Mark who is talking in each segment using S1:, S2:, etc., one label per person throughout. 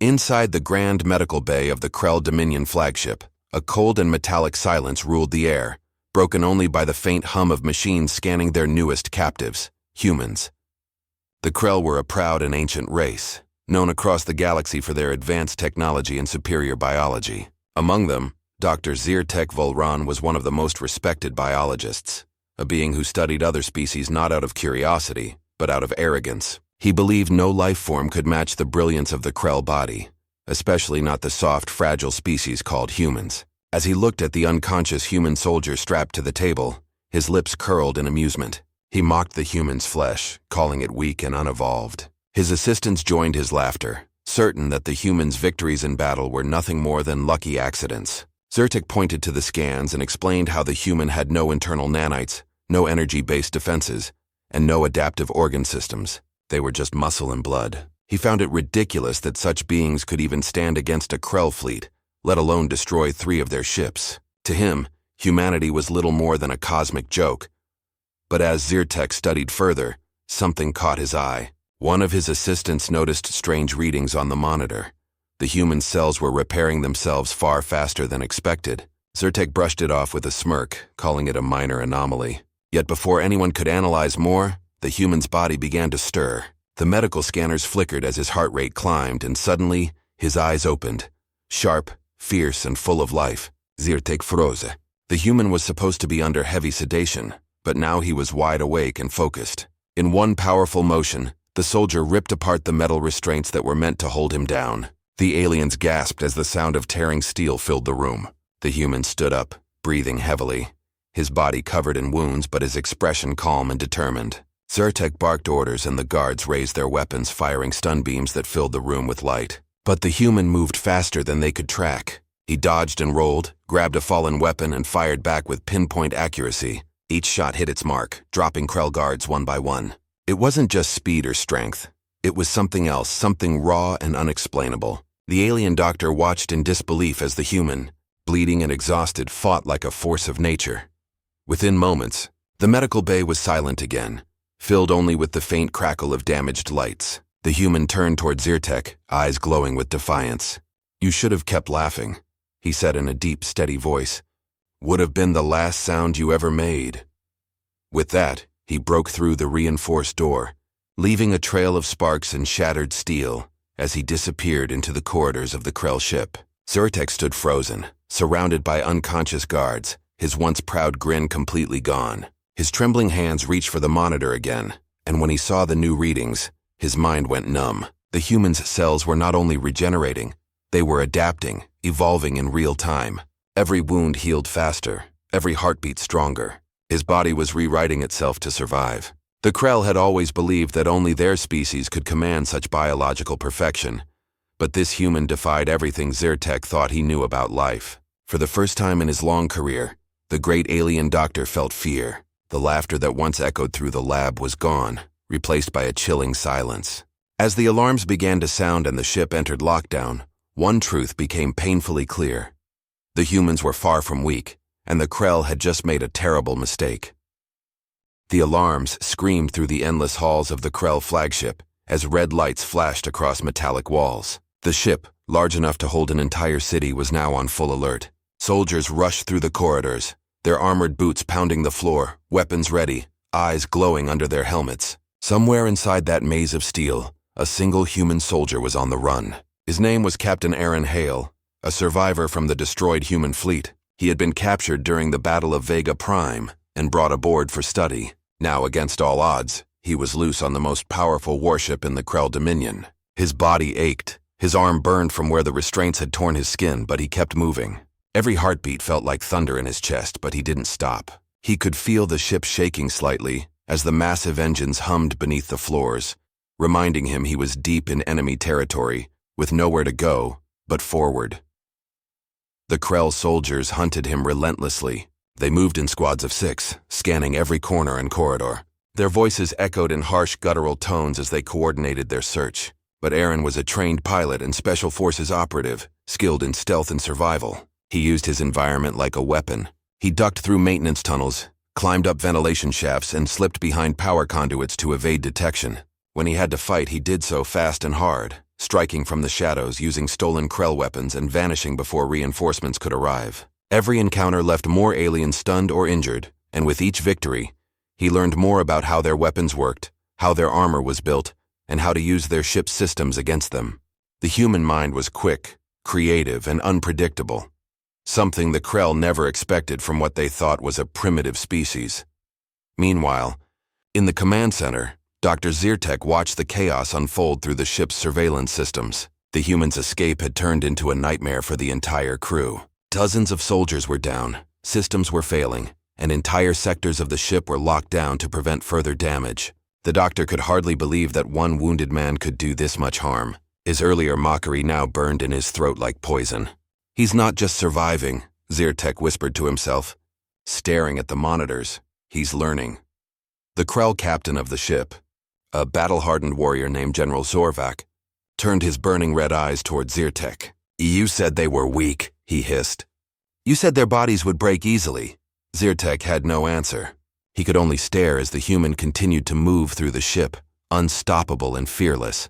S1: Inside the grand medical bay of the Krell Dominion flagship, a cold and metallic silence ruled the air, broken only by the faint hum of machines scanning their newest captives, humans. The Krell were a proud and ancient race, known across the galaxy for their advanced technology and superior biology. Among them, Dr. Zyrtek Volran was one of the most respected biologists, a being who studied other species not out of curiosity, but out of arrogance. He believed no life form could match the brilliance of the Krell body, especially not the soft, fragile species called humans. As he looked at the unconscious human soldier strapped to the table, his lips curled in amusement. He mocked the human's flesh, calling it weak and unevolved. His assistants joined his laughter, certain that the human's victories in battle were nothing more than lucky accidents. Zyrtek pointed to the scans and explained how the human had no internal nanites, no energy-based defenses, and no adaptive organ systems. They were just muscle and blood. He found it ridiculous that such beings could even stand against a Krell fleet, let alone destroy 3 of their ships. To him, humanity was little more than a cosmic joke. But as Zyrtek studied further, something caught his eye. One of his assistants noticed strange readings on the monitor. The human cells were repairing themselves far faster than expected. Zyrtek brushed it off with a smirk, calling it a minor anomaly. Yet before anyone could analyze more, the human's body began to stir. The medical scanners flickered as his heart rate climbed, and suddenly, his eyes opened. Sharp, fierce, and full of life. Zyrtek froze. The human was supposed to be under heavy sedation, but now he was wide awake and focused. In one powerful motion, the soldier ripped apart the metal restraints that were meant to hold him down. The aliens gasped as the sound of tearing steel filled the room. The human stood up, breathing heavily. His body covered in wounds, but his expression calm and determined. Zyrtek barked orders and the guards raised their weapons, firing stun beams that filled the room with light. But the human moved faster than they could track. He dodged and rolled, grabbed a fallen weapon, and fired back with pinpoint accuracy. Each shot hit its mark, dropping Krell guards one by one. It wasn't just speed or strength. It was something else, something raw and unexplainable. The alien doctor watched in disbelief as the human, bleeding and exhausted, fought like a force of nature. Within moments, the medical bay was silent again, filled only with the faint crackle of damaged lights. The human turned toward Zyrtek, eyes glowing with defiance. "You should have kept laughing," he said in a deep, steady voice. "Would have been the last sound you ever made." With that, he broke through the reinforced door, leaving a trail of sparks and shattered steel as he disappeared into the corridors of the Krell ship. Zyrtek stood frozen, surrounded by unconscious guards, his once proud grin completely gone. His trembling hands reached for the monitor again, and when he saw the new readings, his mind went numb. The human's cells were not only regenerating, they were adapting, evolving in real time. Every wound healed faster, every heartbeat stronger. His body was rewriting itself to survive. The Krell had always believed that only their species could command such biological perfection, but this human defied everything Zyrtek thought he knew about life. For the first time in his long career, the great alien doctor felt fear. The laughter that once echoed through the lab was gone, replaced by a chilling silence. As the alarms began to sound and the ship entered lockdown, one truth became painfully clear. The humans were far from weak, and the Krell had just made a terrible mistake. The alarms screamed through the endless halls of the Krell flagship as red lights flashed across metallic walls. The ship, large enough to hold an entire city, was now on full alert. Soldiers rushed through the corridors, their armored boots pounding the floor, weapons ready, eyes glowing under their helmets. Somewhere inside that maze of steel, a single human soldier was on the run. His name was Captain Aaron Hale, a survivor from the destroyed human fleet. He had been captured during the Battle of Vega Prime and brought aboard for study. Now, against all odds, he was loose on the most powerful warship in the Krell Dominion. His body ached. His arm burned from where the restraints had torn his skin, but he kept moving. Every heartbeat felt like thunder in his chest, but he didn't stop. He could feel the ship shaking slightly as the massive engines hummed beneath the floors, reminding him he was deep in enemy territory, with nowhere to go but forward. The Krell soldiers hunted him relentlessly. They moved in squads of 6, scanning every corner and corridor. Their voices echoed in harsh guttural tones as they coordinated their search. But Aaron was a trained pilot and special forces operative, skilled in stealth and survival. He used his environment like a weapon. He ducked through maintenance tunnels, climbed up ventilation shafts, and slipped behind power conduits to evade detection. When he had to fight, he did so fast and hard, striking from the shadows using stolen Krell weapons and vanishing before reinforcements could arrive. Every encounter left more aliens stunned or injured, and with each victory, he learned more about how their weapons worked, how their armor was built, and how to use their ship's systems against them. The human mind was quick, creative, and unpredictable, something the Krell never expected from what they thought was a primitive species. Meanwhile, in the command center, Dr. Zyrtec watched the chaos unfold through the ship's surveillance systems. The humans' escape had turned into a nightmare for the entire crew. Dozens of soldiers were down, systems were failing, and entire sectors of the ship were locked down to prevent further damage. The doctor could hardly believe that one wounded man could do this much harm. His earlier mockery now burned in his throat like poison. "He's not just surviving," Zyrtec whispered to himself. Staring at the monitors, he's learning. The Krell captain of the ship, a battle-hardened warrior named General Zorvac, turned his burning red eyes toward Zyrtec. "You said they were weak," he hissed. "You said their bodies would break easily." Zyrtec had no answer. He could only stare as the human continued to move through the ship, unstoppable and fearless.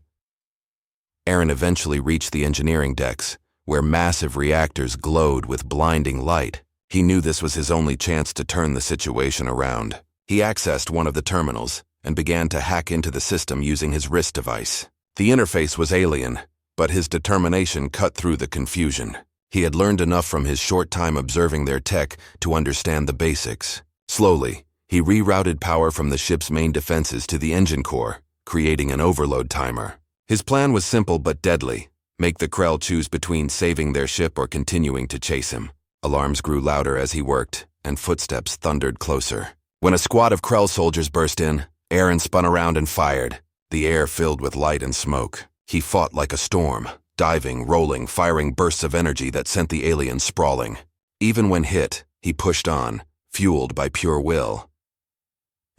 S1: Aaron eventually reached the engineering decks, where massive reactors glowed with blinding light. He knew this was his only chance to turn the situation around. He accessed one of the terminals and began to hack into the system using his wrist device. The interface was alien, but his determination cut through the confusion. He had learned enough from his short time observing their tech to understand the basics. Slowly, he rerouted power from the ship's main defenses to the engine core, creating an overload timer. His plan was simple but deadly: make the Krell choose between saving their ship or continuing to chase him. Alarms grew louder as he worked, and footsteps thundered closer. When a squad of Krell soldiers burst in, Aaron spun around and fired, the air filled with light and smoke. He fought like a storm, diving, rolling, firing bursts of energy that sent the aliens sprawling. Even when hit, he pushed on, fueled by pure will.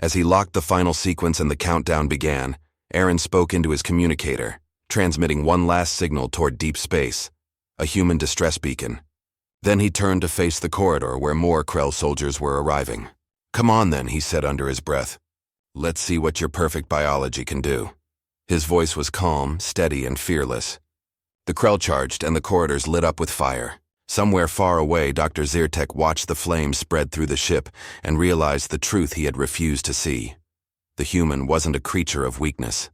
S1: As he locked the final sequence and the countdown began, Aaron spoke into his communicator, transmitting one last signal toward deep space, a human distress beacon. Then he turned to face the corridor where more Krell soldiers were arriving. "Come on then," he said under his breath. "Let's see what your perfect biology can do." His voice was calm, steady, and fearless. The Krell charged, and the corridors lit up with fire. Somewhere far away, Dr. Zyrtec watched the flames spread through the ship and realized the truth he had refused to see. The human wasn't a creature of weakness.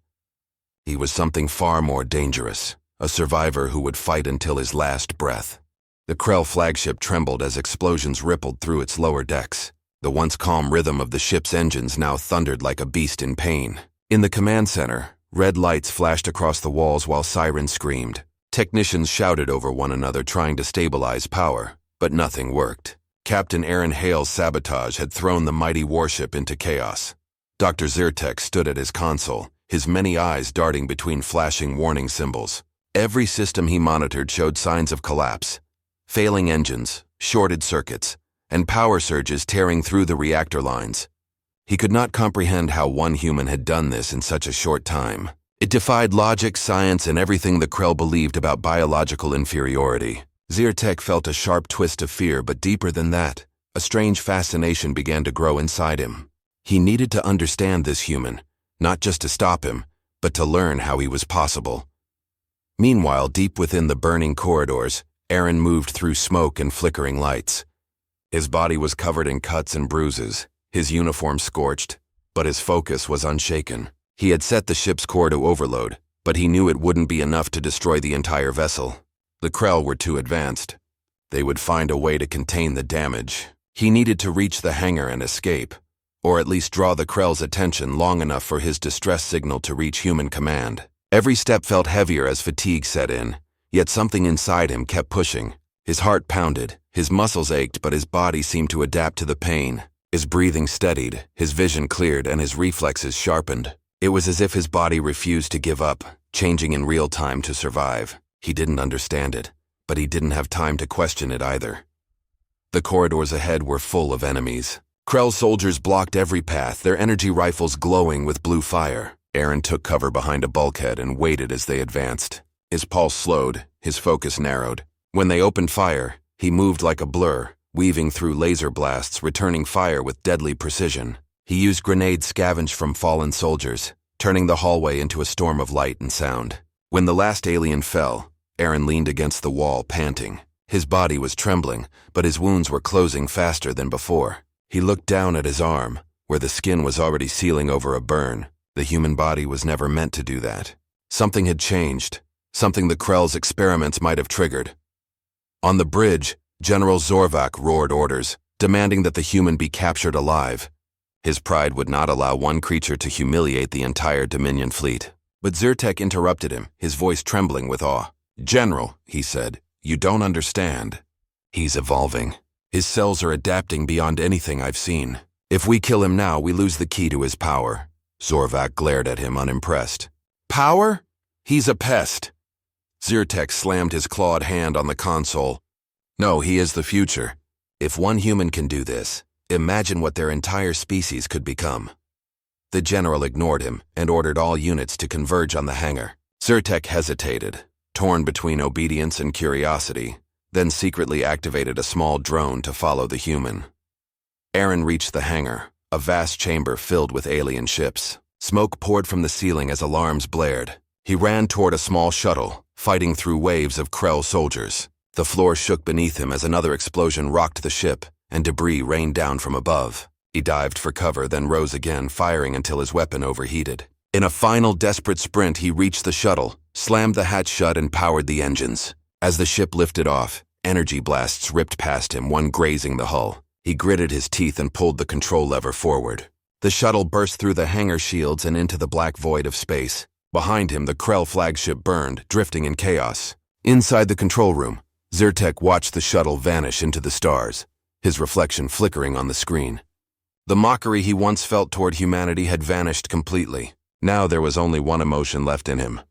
S1: He was something far more dangerous, a survivor who would fight until his last breath. The Krell flagship trembled as explosions rippled through its lower decks. The once calm rhythm of the ship's engines now thundered like a beast in pain. In the command center, red lights flashed across the walls while sirens screamed. Technicians shouted over one another trying to stabilize power, but nothing worked. Captain Aaron Hale's sabotage had thrown the mighty warship into chaos. Dr. Zyrtec stood at his console, his many eyes darting between flashing warning symbols. Every system he monitored showed signs of collapse. Failing engines, shorted circuits, and power surges tearing through the reactor lines. He could not comprehend how one human had done this in such a short time. It defied logic, science, and everything the Krell believed about biological inferiority. Zyrtec felt a sharp twist of fear, but deeper than that, a strange fascination began to grow inside him. He needed to understand this human, not just to stop him, but to learn how he was possible. Meanwhile, deep within the burning corridors, Aaron moved through smoke and flickering lights. His body was covered in cuts and bruises, his uniform scorched, but his focus was unshaken. He had set the ship's core to overload, but he knew it wouldn't be enough to destroy the entire vessel. The Krell were too advanced. They would find a way to contain the damage. He needed to reach the hangar and escape, or at least draw the Krell's attention long enough for his distress signal to reach human command. Every step felt heavier as fatigue set in, yet something inside him kept pushing. His heart pounded, his muscles ached, but his body seemed to adapt to the pain. His breathing steadied, his vision cleared, and his reflexes sharpened. It was as if his body refused to give up, changing in real time to survive. He didn't understand it, but he didn't have time to question it either. The corridors ahead were full of enemies. Krell soldiers blocked every path, their energy rifles glowing with blue fire. Aaron took cover behind a bulkhead and waited as they advanced. His pulse slowed, his focus narrowed. When they opened fire, he moved like a blur, weaving through laser blasts, returning fire with deadly precision. He used grenades scavenged from fallen soldiers, turning the hallway into a storm of light and sound. When the last alien fell, Aaron leaned against the wall, panting. His body was trembling, but his wounds were closing faster than before. He looked down at his arm, where the skin was already sealing over a burn. The human body was never meant to do that. Something had changed, something the Krell's experiments might have triggered. On the bridge, General Zorvak roared orders, demanding that the human be captured alive. His pride would not allow one creature to humiliate the entire Dominion fleet. But Zyrtek interrupted him, his voice trembling with awe. "General," he said, "you don't understand. He's evolving. His cells are adapting beyond anything I've seen. If we kill him now, we lose the key to his power." Zorvak glared at him, unimpressed. "Power? He's a pest." Zyrtek slammed his clawed hand on the console. "No, he is the future. If one human can do this, imagine what their entire species could become." The general ignored him and ordered all units to converge on the hangar. Zyrtek hesitated, torn between obedience and curiosity, then secretly activated a small drone to follow the human. Aaron reached the hangar, a vast chamber filled with alien ships. Smoke poured from the ceiling as alarms blared. He ran toward a small shuttle, fighting through waves of Krell soldiers. The floor shook beneath him as another explosion rocked the ship, and debris rained down from above. He dived for cover, then rose again, firing until his weapon overheated. In a final desperate sprint, he reached the shuttle, slammed the hatch shut, and powered the engines. As the ship lifted off, energy blasts ripped past him, one grazing the hull. He gritted his teeth and pulled the control lever forward. The shuttle burst through the hangar shields and into the black void of space. Behind him, the Krell flagship burned, drifting in chaos. Inside the control room, Zyrtek watched the shuttle vanish into the stars, his reflection flickering on the screen. The mockery he once felt toward humanity had vanished completely. Now there was only one emotion left in him: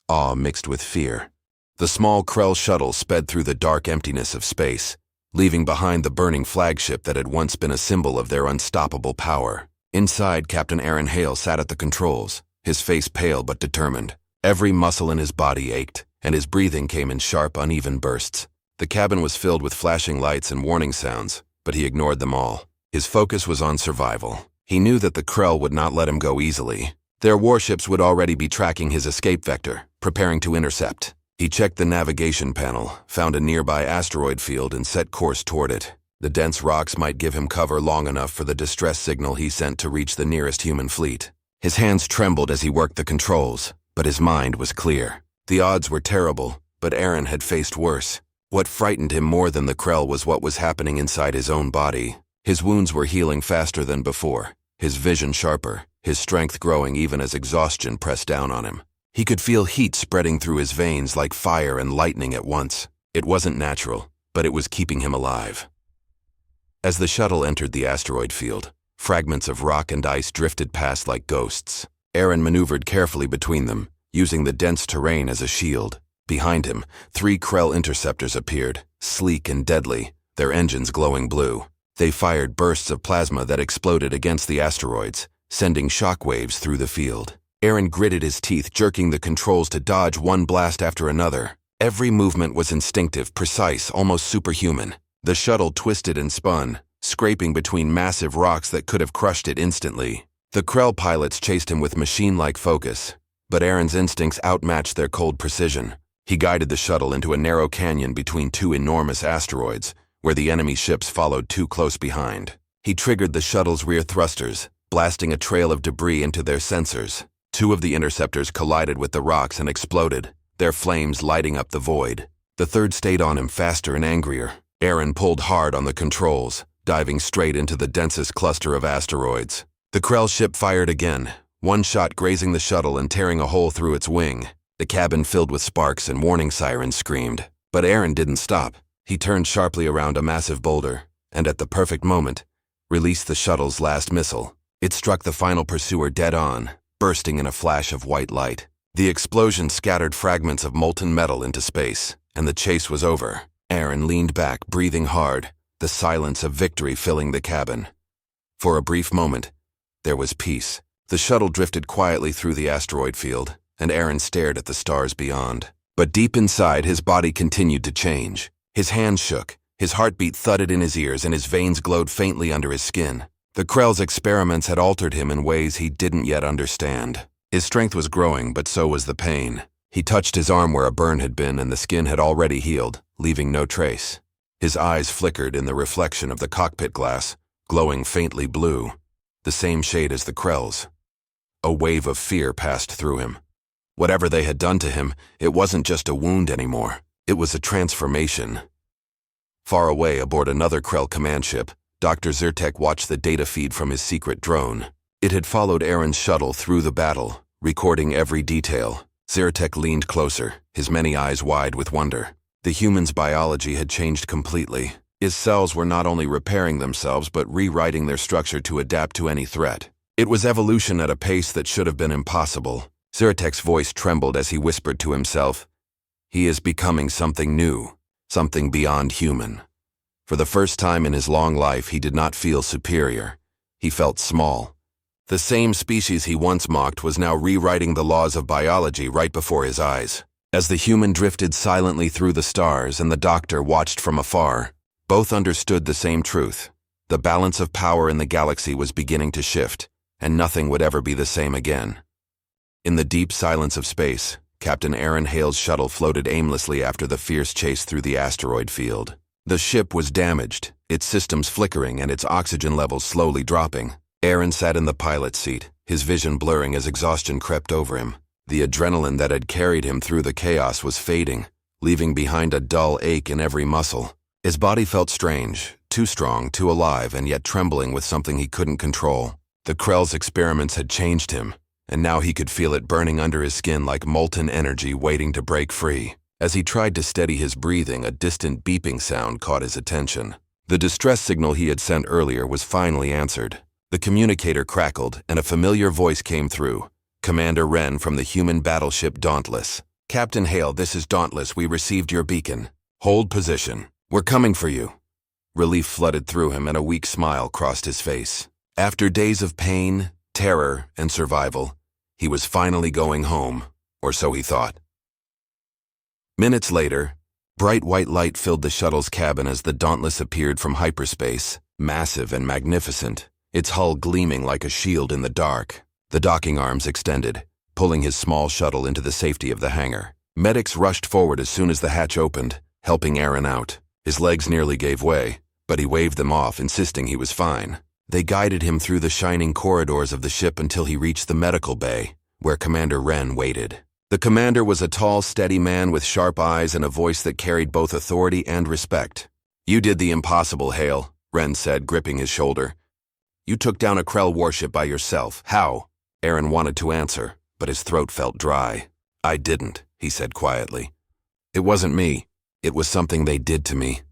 S1: awe mixed with fear. The small Krell shuttle sped through the dark emptiness of space, leaving behind the burning flagship that had once been a symbol of their unstoppable power. Inside, Captain Aaron Hale sat at the controls, his face pale but determined. Every muscle in his body ached, and his breathing came in sharp, uneven bursts. The cabin was filled with flashing lights and warning sounds, but he ignored them all. His focus was on survival. He knew that the Krell would not let him go easily. Their warships would already be tracking his escape vector, preparing to intercept. He checked the navigation panel, found a nearby asteroid field, and set course toward it. The dense rocks might give him cover long enough for the distress signal he sent to reach the nearest human fleet. His hands trembled as he worked the controls, but his mind was clear. The odds were terrible, but Aaron had faced worse. What frightened him more than the Krell was what was happening inside his own body. His wounds were healing faster than before, his vision sharper, his strength growing even as exhaustion pressed down on him. He could feel heat spreading through his veins like fire and lightning at once. It wasn't natural, but it was keeping him alive. As the shuttle entered the asteroid field, fragments of rock and ice drifted past like ghosts. Aaron maneuvered carefully between them, using the dense terrain as a shield. Behind him, 3 Krell interceptors appeared, sleek and deadly, their engines glowing blue. They fired bursts of plasma that exploded against the asteroids, sending shockwaves through the field. Aaron gritted his teeth, jerking the controls to dodge one blast after another. Every movement was instinctive, precise, almost superhuman. The shuttle twisted and spun, scraping between massive rocks that could have crushed it instantly. The Krell pilots chased him with machine-like focus, but Aaron's instincts outmatched their cold precision. He guided the shuttle into a narrow canyon between 2 enormous asteroids, where the enemy ships followed too close behind. He triggered the shuttle's rear thrusters, blasting a trail of debris into their sensors. 2 of the interceptors collided with the rocks and exploded, their flames lighting up the void. The third stayed on him, faster and angrier. Aaron pulled hard on the controls, diving straight into the densest cluster of asteroids. The Krell ship fired again, one shot grazing the shuttle and tearing a hole through its wing. The cabin filled with sparks and warning sirens screamed. But Aaron didn't stop. He turned sharply around a massive boulder, and at the perfect moment, released the shuttle's last missile. It struck the final pursuer dead on, bursting in a flash of white light. The explosion scattered fragments of molten metal into space, and the chase was over. Aaron leaned back, breathing hard, the silence of victory filling the cabin. For a brief moment, there was peace. The shuttle drifted quietly through the asteroid field, and Aaron stared at the stars beyond. But deep inside, his body continued to change. His hands shook, his heartbeat thudded in his ears, and his veins glowed faintly under his skin. The Krell's experiments had altered him in ways he didn't yet understand. His strength was growing, but so was the pain. He touched his arm where a burn had been, and the skin had already healed, leaving no trace. His eyes flickered in the reflection of the cockpit glass, glowing faintly blue, the same shade as the Krell's. A wave of fear passed through him. Whatever they had done to him, it wasn't just a wound anymore. It was a transformation. Far away aboard another Krell command ship, Dr. Zyrtek watched the data feed from his secret drone. It had followed Aaron's shuttle through the battle, recording every detail. Zyrtek leaned closer, his many eyes wide with wonder. The human's biology had changed completely. His cells were not only repairing themselves but rewriting their structure to adapt to any threat. It was evolution at a pace that should have been impossible. Zyrtek's voice trembled as he whispered to himself, "He is becoming something new, something beyond human." For the first time in his long life, he did not feel superior. He felt small. The same species he once mocked was now rewriting the laws of biology right before his eyes. As the human drifted silently through the stars and the doctor watched from afar, both understood the same truth. The balance of power in the galaxy was beginning to shift, and nothing would ever be the same again. In the deep silence of space, Captain Aaron Hale's shuttle floated aimlessly after the fierce chase through the asteroid field. The ship was damaged, its systems flickering and its oxygen levels slowly dropping. Aaron sat in the pilot's seat, his vision blurring as exhaustion crept over him. The adrenaline that had carried him through the chaos was fading, leaving behind a dull ache in every muscle. His body felt strange, too strong, too alive, and yet trembling with something he couldn't control. The Krell's experiments had changed him, and now he could feel it burning under his skin like molten energy waiting to break free. As he tried to steady his breathing, a distant beeping sound caught his attention. The distress signal he had sent earlier was finally answered. The communicator crackled, and a familiar voice came through. Commander Wren from the human battleship Dauntless. "Captain Hale, this is Dauntless. We received your beacon. Hold position. We're coming for you." Relief flooded through him, and a weak smile crossed his face. After days of pain, terror, and survival, he was finally going home, or so he thought. Minutes later, bright white light filled the shuttle's cabin as the Dauntless appeared from hyperspace, massive and magnificent, its hull gleaming like a shield in the dark. The docking arms extended, pulling his small shuttle into the safety of the hangar. Medics rushed forward as soon as the hatch opened, helping Aaron out. His legs nearly gave way, but he waved them off, insisting he was fine. They guided him through the shining corridors of the ship until he reached the medical bay, where Commander Wren waited. The commander was a tall, steady man with sharp eyes and a voice that carried both authority and respect. "You did the impossible, Hale," Wren said, gripping his shoulder. "You took down a Krell warship by yourself. How?" Aaron wanted to answer, but his throat felt dry. "I didn't," he said quietly. "It wasn't me. It was something they did to me."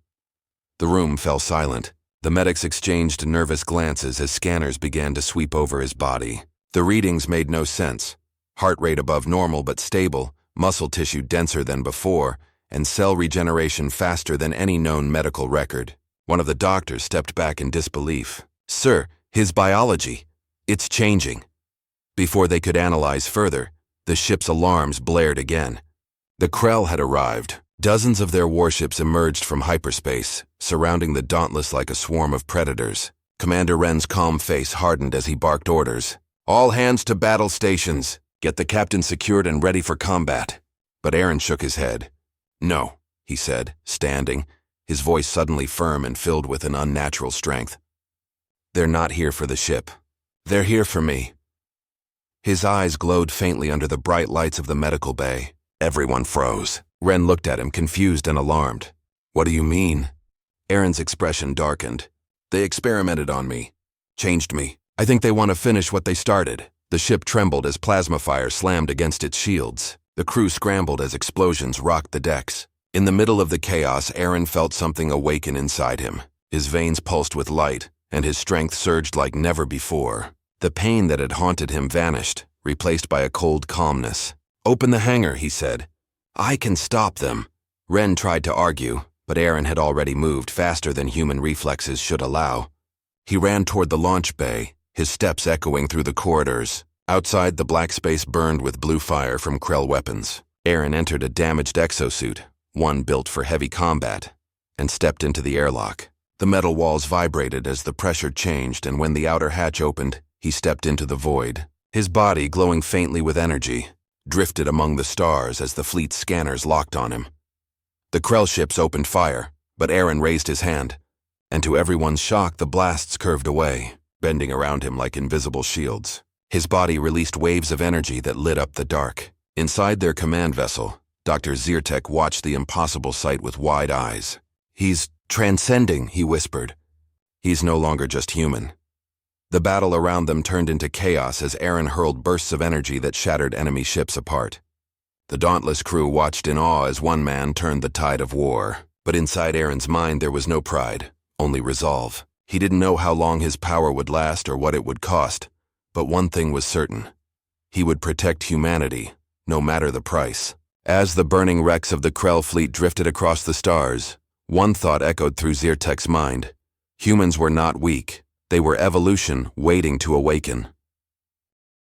S1: The room fell silent. The medics exchanged nervous glances as scanners began to sweep over his body. The readings made no sense. Heart rate above normal but stable, muscle tissue denser than before, and cell regeneration faster than any known medical record. One of the doctors stepped back in disbelief. "Sir, his biology, it's changing." Before they could analyze further, the ship's alarms blared again. The Krell had arrived. Dozens of their warships emerged from hyperspace, surrounding the Dauntless like a swarm of predators. Commander Wren's calm face hardened as he barked orders. "All hands to battle stations. Get the captain secured and ready for combat." But Aaron shook his head. "No," he said, standing, his voice suddenly firm and filled with an unnatural strength. "They're not here for the ship. They're here for me." His eyes glowed faintly under the bright lights of the medical bay. Everyone froze. Wren looked at him, confused and alarmed. "What do you mean?" Aaron's expression darkened. "They experimented on me. Changed me. I think they want to finish what they started." The ship trembled as plasma fire slammed against its shields. The crew scrambled as explosions rocked the decks. In the middle of the chaos, Aaron felt something awaken inside him. His veins pulsed with light, and his strength surged like never before. The pain that had haunted him vanished, replaced by a cold calmness. "Open the hangar," he said. "I can stop them." Wren tried to argue, but Aaron had already moved faster than human reflexes should allow. He ran toward the launch bay, his steps echoing through the corridors. Outside, the black space burned with blue fire from Krell weapons. Aaron entered a damaged exosuit, one built for heavy combat, and stepped into the airlock. The metal walls vibrated as the pressure changed, and when the outer hatch opened, he stepped into the void. His body glowing faintly with energy. drifted among the stars as the fleet's scanners locked on him. The Krell ships opened fire, but Aaron raised his hand, and to everyone's shock, the blasts curved away, bending around him like invisible shields. His body released waves of energy that lit up the dark. Inside their command vessel, Dr. Zyrtec watched the impossible sight with wide eyes. "He's transcending," he whispered. "He's no longer just human." The battle around them turned into chaos as Aaron hurled bursts of energy that shattered enemy ships apart. The dauntless crew watched in awe as one man turned the tide of war. But inside Aaron's mind there was no pride, only resolve. He didn't know how long his power would last or what it would cost, but one thing was certain. He would protect humanity, no matter the price. As the burning wrecks of the Krell fleet drifted across the stars, one thought echoed through Zyrtec's mind. Humans were not weak. They were evolution waiting to awaken.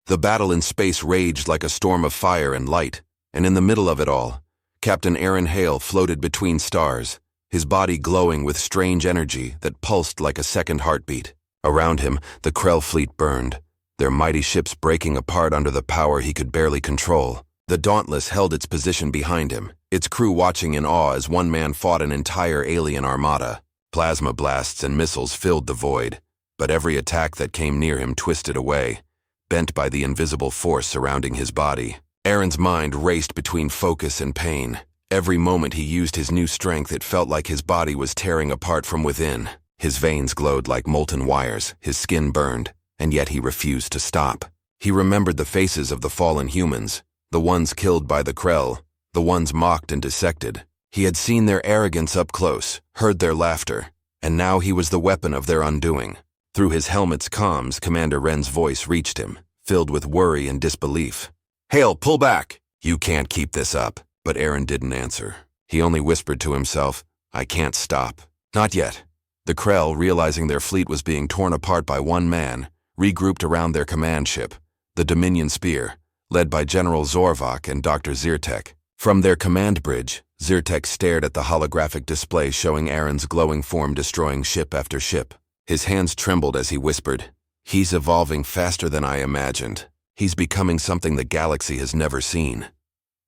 S1: The battle in space raged like a storm of fire and light, and in the middle of it all, Captain Aaron Hale floated between stars, his body glowing with strange energy that pulsed like a second heartbeat. Around him, the Krell fleet burned, their mighty ships breaking apart under the power he could barely control. The Dauntless held its position behind him, its crew watching in awe as one man fought an entire alien armada. Plasma blasts and missiles filled the void, but every attack that came near him twisted away, bent by the invisible force surrounding his body. Aaron's mind raced between focus and pain. Every moment he used his new strength, it felt like his body was tearing apart from within. His veins glowed like molten wires, his skin burned, and yet he refused to stop. He remembered the faces of the fallen humans, the ones killed by the Krell, the ones mocked and dissected. He had seen their arrogance up close, heard their laughter, and now he was the weapon of their undoing. Through his helmet's comms, Commander Wren's voice reached him, filled with worry and disbelief. "Hale, pull back! You can't keep this up." But Aaron didn't answer. He only whispered to himself, "I can't stop. Not yet." The Krell, realizing their fleet was being torn apart by one man, regrouped around their command ship, the Dominion Spear, led by General Zorvak and Dr. Zyrtec. From their command bridge, Zyrtec stared at the holographic display showing Aaron's glowing form destroying ship after ship. His hands trembled as he whispered, "He's evolving faster than I imagined. He's becoming something the galaxy has never seen."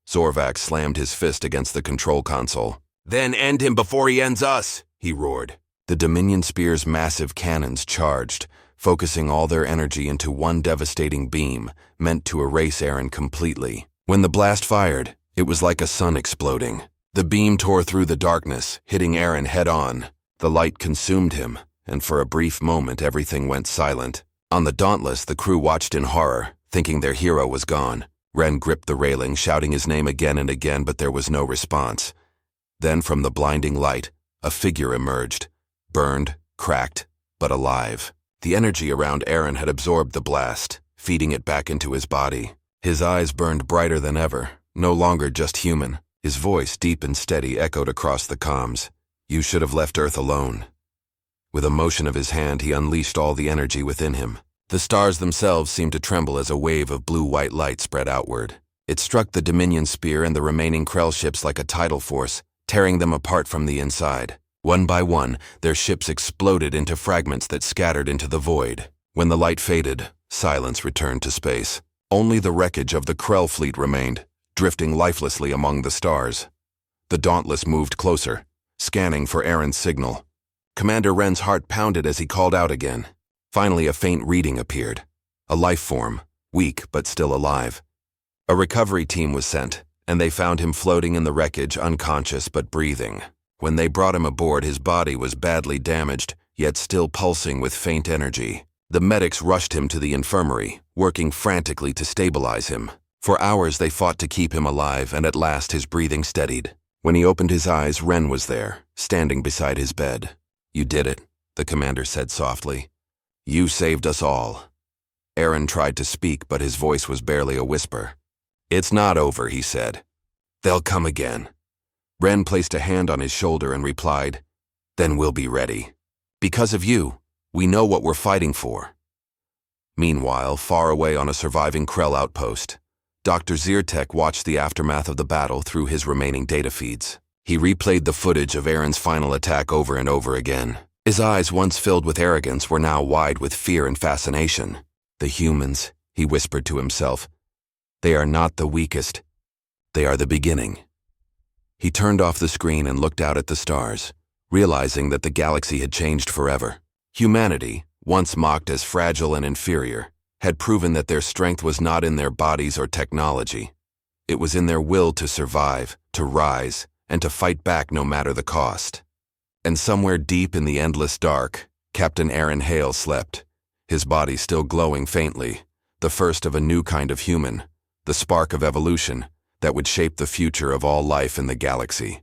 S1: Zorvak slammed his fist against the control console. "Then end him before he ends us," he roared. The Dominion Spear's massive cannons charged, focusing all their energy into one devastating beam, meant to erase Aaron completely. When the blast fired, it was like a sun exploding. The beam tore through the darkness, hitting Aaron head-on. The light consumed him, and for a brief moment everything went silent. On the Dauntless, the crew watched in horror, thinking their hero was gone. Wren gripped the railing, shouting his name again and again, but there was no response. Then from the blinding light, a figure emerged, burned, cracked, but alive. The energy around Aaron had absorbed the blast, feeding it back into his body. His eyes burned brighter than ever, no longer just human. His voice, deep and steady, echoed across the comms. "You should have left Earth alone." With a motion of his hand, he unleashed all the energy within him. The stars themselves seemed to tremble as a wave of blue-white light spread outward. It struck the Dominion Spear and the remaining Krell ships like a tidal force, tearing them apart from the inside. One by one, their ships exploded into fragments that scattered into the void. When the light faded, silence returned to space. Only the wreckage of the Krell fleet remained, drifting lifelessly among the stars. The Dauntless moved closer, scanning for Aaron's signal. Commander Wren's heart pounded as he called out again. Finally, a faint reading appeared. A life form, weak but still alive. A recovery team was sent, and they found him floating in the wreckage, unconscious but breathing. When they brought him aboard, his body was badly damaged, yet still pulsing with faint energy. The medics rushed him to the infirmary, working frantically to stabilize him. For hours they fought to keep him alive, and at last his breathing steadied. When he opened his eyes, Wren was there, standing beside his bed. "You did it," the commander said softly. "You saved us all." Aaron tried to speak, but his voice was barely a whisper. "It's not over," he said. "They'll come again." Wren placed a hand on his shoulder and replied, "Then we'll be ready. Because of you, we know what we're fighting for." Meanwhile, far away on a surviving Krell outpost, Dr. Zyrtec watched the aftermath of the battle through his remaining data feeds. He replayed the footage of Aaron's final attack over and over again. His eyes, once filled with arrogance, were now wide with fear and fascination. "The humans," he whispered to himself. They are not the weakest. They are the beginning. He turned off the screen and looked out at the stars, realizing that the galaxy had changed forever. Humanity, once mocked as fragile and inferior, had proven that their strength was not in their bodies or technology. It was in their will to survive, to rise, and to fight back no matter the cost. And somewhere deep in the endless dark, Captain Aaron Hale slept, his body still glowing faintly, the first of a new kind of human, the spark of evolution that would shape the future of all life in the galaxy.